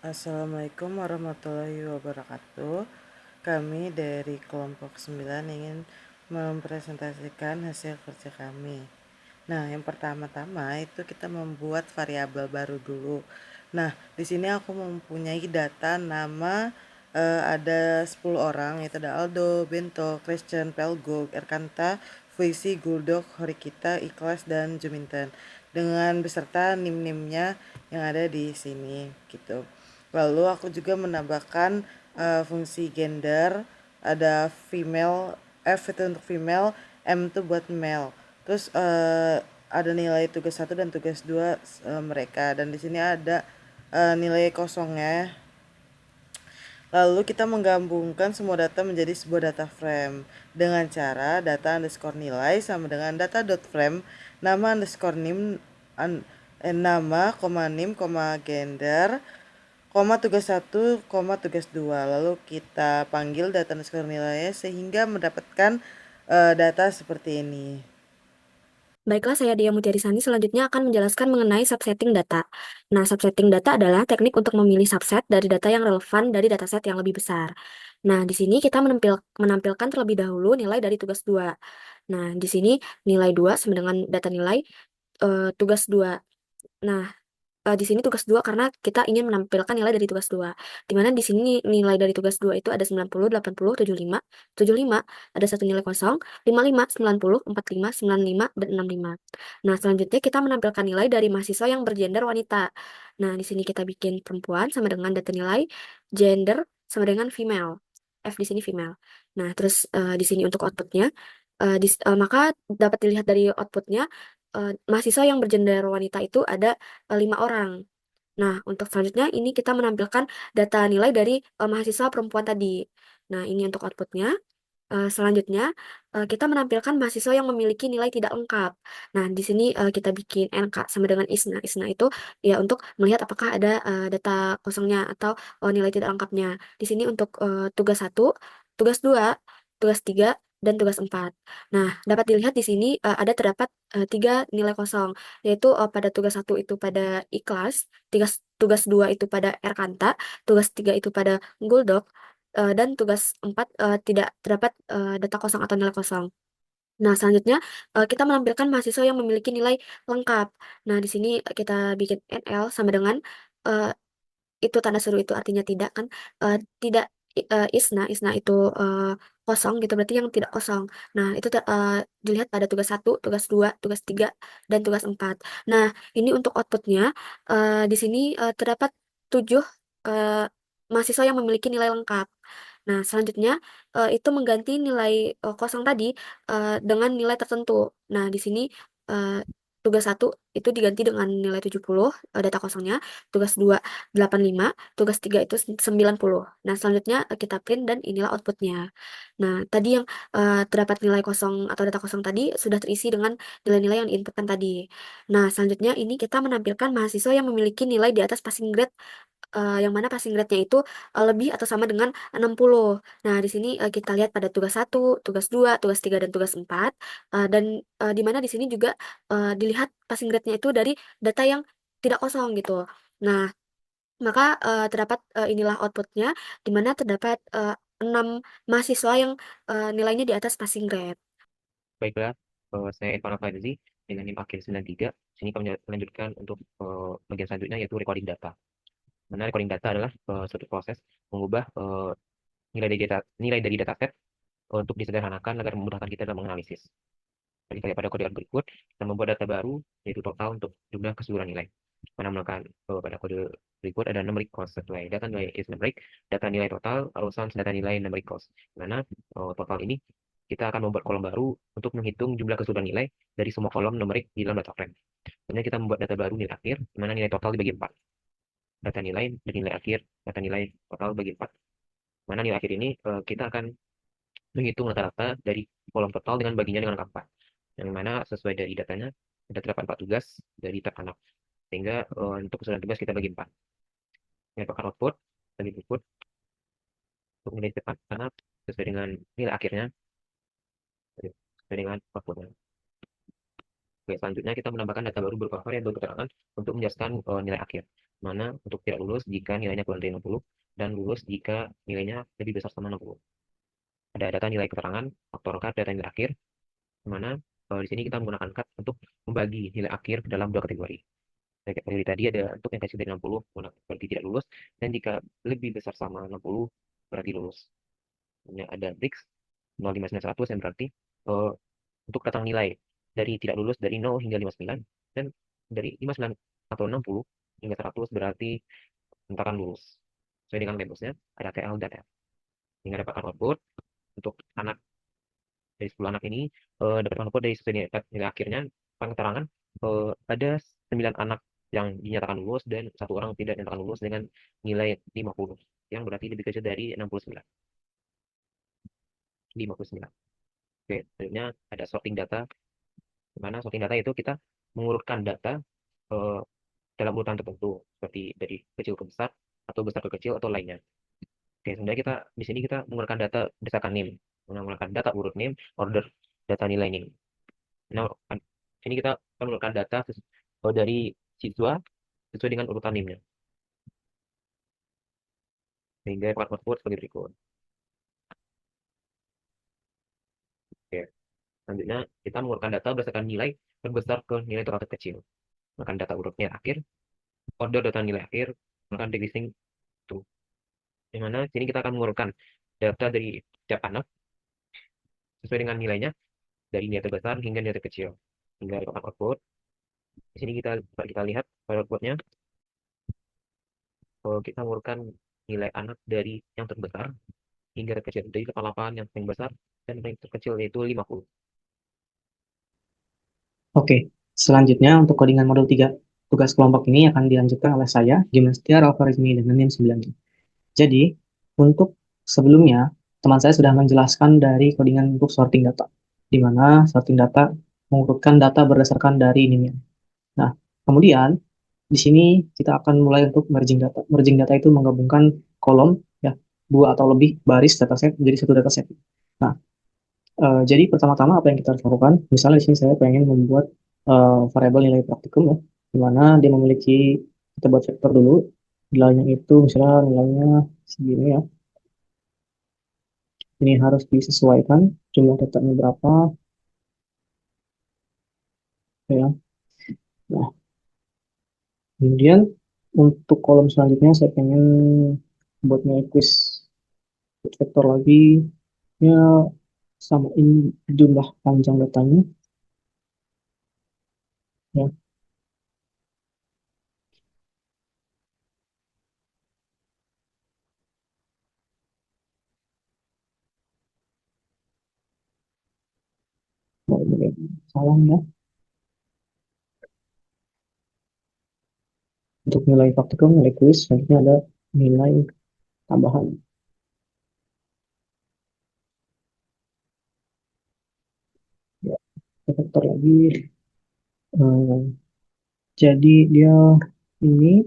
Assalamualaikum warahmatullahi wabarakatuh. Kami dari kelompok 9 ingin mempresentasikan hasil kerja kami. Nah, yang pertama-tama itu kita membuat variabel baru dulu. Nah, di sini aku mempunyai data nama ada 10 orang, yaitu ada Aldo, Bento, Christian, Pelgo, Erkanta, Fuisi, Guldok, Horikita, Ikhlas, dan Juminten dengan beserta nim-nimnya yang ada di sini gitu. Lalu aku juga menambahkan fungsi gender, ada female, F itu untuk female, M itu buat male. Terus ada nilai tugas satu dan tugas dua mereka, dan di sini ada nilai kosongnya. Lalu kita menggabungkan semua data menjadi sebuah data frame dengan cara data underscore nilai sama dengan data dot frame nama underscore nim nama koma nim koma gender koma tugas satu koma tugas dua, lalu kita panggil data underscore nilainya sehingga mendapatkan data seperti ini. Baiklah, saya Dia Mutiarisani selanjutnya akan menjelaskan mengenai subsetting data. Nah, subsetting data adalah teknik untuk memilih subset dari data yang relevan dari dataset yang lebih besar. Nah, di sini kita menampilkan terlebih dahulu nilai dari tugas 2. Nah, di sini nilai 2 sama dengan data nilai tugas 2. Nah, di sini tugas 2 karena kita ingin menampilkan nilai dari tugas 2. Di mana di sini nilai dari tugas 2 itu ada 90, 80, 75, 75, ada satu nilai kosong, 55, 90, 45, 95, dan 65. Nah, selanjutnya kita menampilkan nilai dari mahasiswa yang bergender wanita. Nah, di sini kita bikin perempuan sama dengan data nilai gender sama dengan female. F di sini female. Nah, terus di sini untuk outputnya, maka dapat dilihat dari outputnya mahasiswa yang bergender wanita itu ada 5 orang. Nah, untuk selanjutnya ini kita menampilkan data nilai dari mahasiswa perempuan tadi. Nah, ini untuk outputnya. Selanjutnya, kita menampilkan mahasiswa yang memiliki nilai tidak lengkap. Nah, di sini kita bikin NK sama dengan ISNA. ISNA itu ya untuk melihat apakah ada data kosongnya atau nilai tidak lengkapnya. Di sini untuk tugas satu, tugas 2, tugas 3, dan tugas 4. Nah, dapat dilihat di sini ada terdapat 3 nilai kosong, yaitu pada tugas satu itu pada ikhlas, tugas 2 itu pada Erkanta, tugas 3 itu pada Guldok, dan tugas 4 tidak terdapat data kosong atau nilai kosong. Nah, selanjutnya kita menampilkan mahasiswa yang memiliki nilai lengkap. Nah, di sini kita bikin NL sama dengan eh, itu tanda seru itu artinya tidak kan. Tidak isna isna itu eh, kosong gitu berarti yang tidak kosong. Nah, itu dilihat pada tugas satu, tugas 2, tugas 3, dan tugas 4. Nah, ini untuk outputnya di sini terdapat 7 eh, mahasiswa yang memiliki nilai lengkap. Nah, selanjutnya itu mengganti nilai kosong tadi dengan nilai tertentu. Nah, di sini eh, tugas satu itu diganti dengan nilai 70 data kosongnya, tugas 2 85, tugas 3 itu 90. Nah, selanjutnya kita print dan inilah outputnya. Nah, tadi yang terdapat nilai kosong atau data kosong tadi sudah terisi dengan nilai-nilai yang diinputkan tadi. Nah, selanjutnya ini kita menampilkan mahasiswa yang memiliki nilai di atas passing grade yang mana passing grade-nya itu lebih atau sama dengan 60. Nah, di sini kita lihat pada tugas satu, tugas 2, tugas 3, dan tugas 4. Dan di mana di sini juga dilihat passing grade-nya itu dari data yang tidak kosong gitu. Nah, maka terdapat inilah outputnya, di mana terdapat 6 mahasiswa yang nilainya di atas passing grade. Baiklah, saya Irfan Afarizi dengan NIM akhir 93. Sini kami melanjutkan untuk bagian selanjutnya yaitu recording data. Mana recording data adalah suatu proses mengubah nilai dari dataset untuk disederhanakan agar memudahkan kita dalam menganalisis. Jadi kayak pada kode berikut, kita membuat data baru yaitu total untuk jumlah keseluruhan nilai. Mana menggunakan pada kode berikut ada numeric cost sesuai data nilai is numeric, data nilai total, sans data nilai numeric cost. Mana total ini kita akan membuat kolom baru untuk menghitung jumlah keseluruhan nilai dari semua kolom numerik di dalam data frame. Kemudian kita membuat data baru nilai akhir, di mana nilai total dibagi 4. Data nilai dan nilai akhir, data nilai total bagi 4. Mana nilai akhir ini kita akan menghitung rata-rata dari kolom total dengan baginya dengan angka 4. Yang mana sesuai dari datanya, ada terdapat 4 tugas dari tab anak. Sehingga untuk keseluruhan tugas kita bagi 4. Ini merupakan output, bagi input, untuk nilai tab anak sesuai dengan nilai akhirnya, sesuai dengan outputnya. Oke, selanjutnya kita menambahkan data baru berupa variabel keterangan untuk menjelaskan nilai akhir. Mana untuk tidak lulus jika nilainya kurang dari 60 dan lulus jika nilainya lebih besar sama 60. Ada data nilai keterangan, faktor cut, data nilai akhir, di mana di sini kita menggunakan cut untuk membagi nilai akhir ke dalam dua kategori. Kategori tadi ada untuk yang kecil dari 60 berarti tidak lulus, dan jika lebih besar sama 60 berarti lulus. Kemudian ada BRICS 0,59 100 yang berarti eh, untuk datang nilai dari tidak lulus dari 0 hingga 59, dan dari 59 atau 60 hingga 100 berarti nyatakan lulus. Sesuai dengan labelsnya ada TL dan F. Hingga dapatkan output untuk anak dari 10 anak ini dapatkan output dari sesuai nilai akhirnya keterangan ada 9 anak yang dinyatakan lulus dan satu orang tidak dinyatakan lulus dengan nilai 50 yang berarti lebih kecil dari 69. 59. Oke, selanjutnya ada sorting data. Di mana sorting data itu kita mengurutkan data eh, dalam urutan tertentu seperti dari kecil ke besar atau besar ke kecil atau lainnya. Oke, sebenarnya kita di sini kita menggunakan data berdasarkan name, menggunakan data urut name, order, data nilai name. Nah, ini kita akan menggunakan data dari siswa sesuai dengan urutan name-nya. Sehingga dapat output sebagai berikut. Oke, selanjutnya kita menggunakan data berdasarkan nilai terbesar ke nilai total terkecil. Menggunakan data urutnya akhir, order data nilai akhir, menggunakan decreasing to. Di mana sini kita akan mengurutkan data dari setiap anak sesuai dengan nilainya dari nilai terbesar hingga nilai terkecil. Hingga dapat output. Di sini kita lihat pada outputnya, kalau kita mengurutkan nilai anak dari yang terbesar hingga terkecil, dari 88 yang paling besar dan paling terkecil yaitu 50. Oke, selanjutnya untuk codingan modul 3, tugas kelompok ini akan dilanjutkan oleh saya, Gimnastia Alvarizmi dengan NIM 9. Jadi, untuk sebelumnya, teman saya sudah menjelaskan dari codingan untuk sorting data, di mana sorting data mengurutkan data berdasarkan dari NIM-nya. Nah, kemudian di sini kita akan mulai untuk merging data. Merging data itu menggabungkan kolom, ya, dua atau lebih baris dataset menjadi satu dataset. Nah, jadi pertama-tama apa yang kita harus lakukan? Misalnya di sini saya pengen membuat variabel nilai praktikum, ya, di mana dia memiliki, kita buat vektor dulu, nilainya itu misalnya nilainya segini, ya. Ini harus disesuaikan jumlah datanya berapa, ya. Nah, kemudian untuk kolom selanjutnya saya pengen buat nilai quiz vektor lagi, ya, samain jumlah panjang datanya, ya. Nah, ini salah, ya. Untuk nilai praktikum, nilai quiz, selanjutnya ada nilai tambahan. Ya, vektor lagi. Eh, jadi dia ini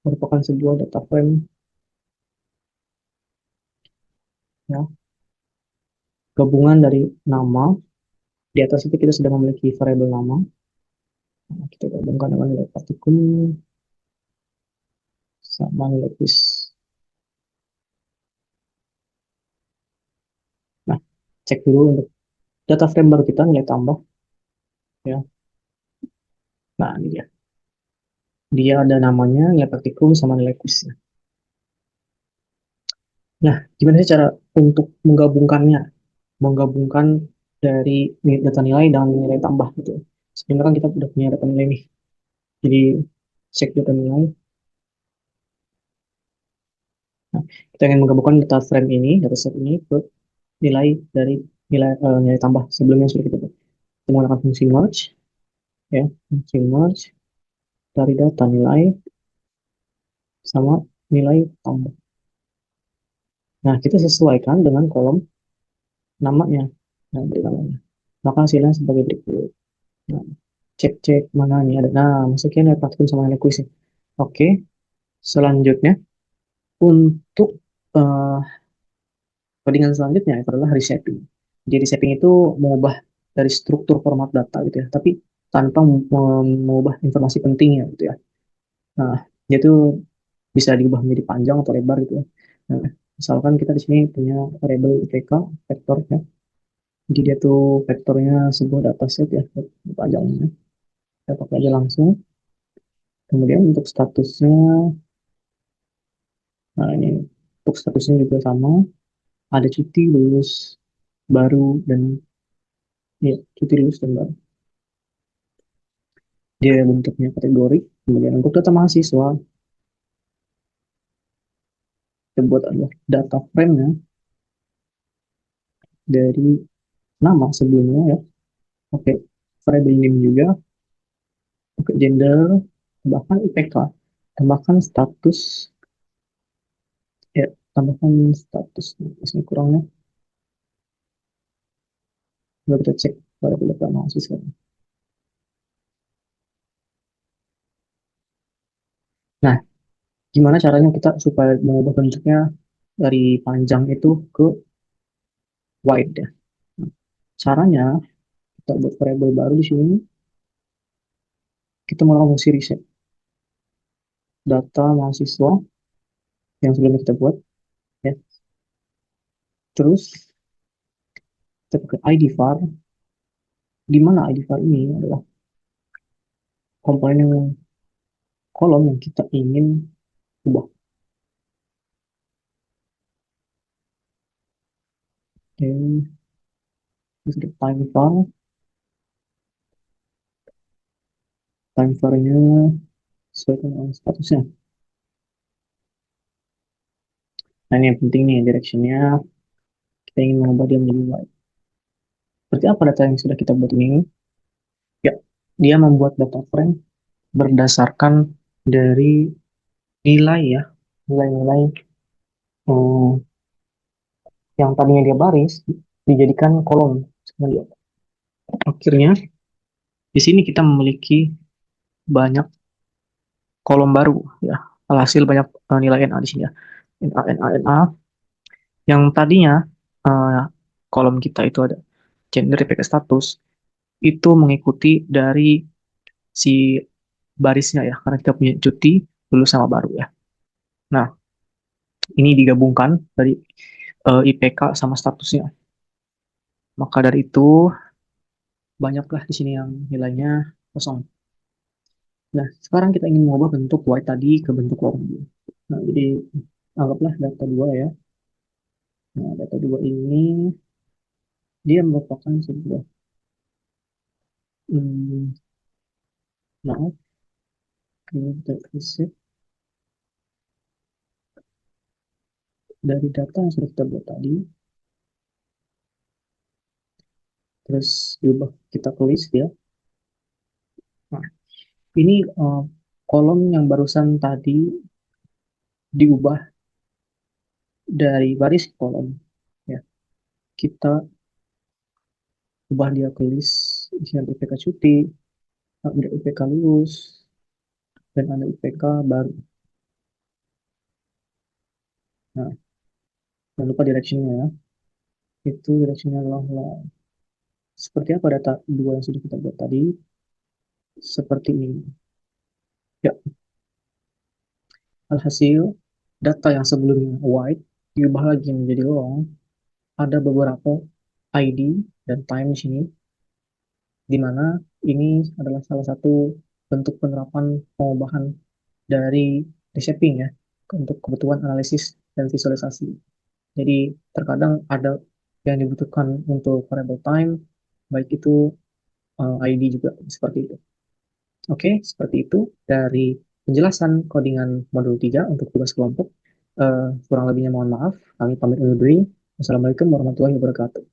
merupakan sebuah data frame, ya, gabungan dari nama. Di atas itu kita sudah memiliki variabel nama. Nah, kita gabungkan dengan nilai partikum sama nilai quiz. Nah, cek dulu untuk data frame baru kita, nilai tambah, ya. Nah, ini dia. Dia ada namanya, nilai praktikum sama nilai quiz. Nah, gimana sih cara untuk menggabungkannya? Menggabungkan dari data nilai dan nilai tambah gitu. Sebenarnya kan kita udah punya data nilai nih. Jadi cek data nilai. Nah, kita ingin menggabungkan data frame ini, dataset ini ke nilai dari nilai tambah sebelumnya sudah kita buat. Kita menggunakan fungsi merge, ya, fungsi merge dari data nilai sama nilai tambah. Nah, kita sesuaikan dengan kolom namanya. Nah, dari namanya. Maka hasilnya sebagai berikut. Nah, cek mana nih ada. Nah, masuknya nilai praktikum sama nilai kuis. Oke, selanjutnya untuk eh, codingan selanjutnya adalah reshaping. Jadi reshaping itu mengubah dari struktur format data gitu, ya. Tapi tanpa mengubah informasi pentingnya gitu ya. Nah, dia itu bisa diubah menjadi panjang atau lebar gitu ya. Nah, misalkan kita di sini punya variabel IPK, vektor ya. Jadi dia tuh vektornya sebuah dataset ya, panjangnya. Kita pakai aja langsung. Kemudian untuk statusnya, nah ini untuk statusnya juga sama. Ada cuti, lulus, baru, dan ya, cuti lulus dan baru. Dia bentuknya kategori. Kemudian untuk data mahasiswa, kita buat adalah data frame-nya dari nama sebelumnya ya. Oke, variable name juga. Oke, gender, tambahkan IPK, tambahkan status, ya, tambahkan status. Ini kurangnya. Coba kita cek variable data mahasiswa. Nah, gimana caranya kita supaya mengubah bentuknya dari panjang itu ke wide ya? Caranya kita buat variable baru di sini. Kita melakukan fungsi reset data mahasiswa yang sebelumnya kita buat ya. Terus kita pakai ID var, di mana ID var ini adalah komponen yang kolom yang kita ingin ubah. Oke, terus ada time var-nya sesuai dengan statusnya. Nah ini yang penting nih, direction-nya kita ingin mengubah dia menjadi white. Seperti apa data yang sudah kita buat ini? Ya, dia membuat data frame berdasarkan dari nilai ya, nilai-nilai eh, yang tadinya dia baris dijadikan kolom. Akhirnya di sini kita memiliki banyak kolom baru ya. Alhasil banyak nilai NA di sini ya. NA, NA, NA. Yang tadinya eh, kolom kita itu ada gender, IPK, status, itu mengikuti dari si barisnya ya, karena kita punya cuti, lulus sama baru ya. Nah, ini digabungkan dari IPK sama statusnya. Maka dari itu, banyaklah di sini yang nilainya kosong. Nah, sekarang kita ingin mengubah bentuk white tadi ke bentuk kolom. Nah, jadi anggaplah data 2 ya. Nah, data 2 ini dia merupakan sebuah hmm, maaf, ini kita reset dari data yang sudah kita buat tadi, terus diubah kita ke list ya. Nah, ini kolom yang barusan tadi diubah dari baris kolom ya. Kita ubah dia ke list, isinya IPK cuti, ada IPK lulus, dan ada IPK baru. Nah, jangan lupa directionnya ya. Itu directionnya adalah seperti apa data 2 yang sudah kita buat tadi? Seperti ini. Ya, alhasil data yang sebelumnya white diubah lagi menjadi long. Ada beberapa ID dan time di sini, di mana ini adalah salah satu bentuk penerapan pengubahan dari reshaping ya, untuk kebutuhan analisis dan visualisasi. Jadi terkadang ada yang dibutuhkan untuk variable time, baik itu ID juga seperti itu. Oke, seperti itu dari penjelasan codingan modul 3 untuk tugas kelompok. Kurang lebihnya mohon maaf, kami pamit undur diri. Wassalamualaikum warahmatullahi wabarakatuh.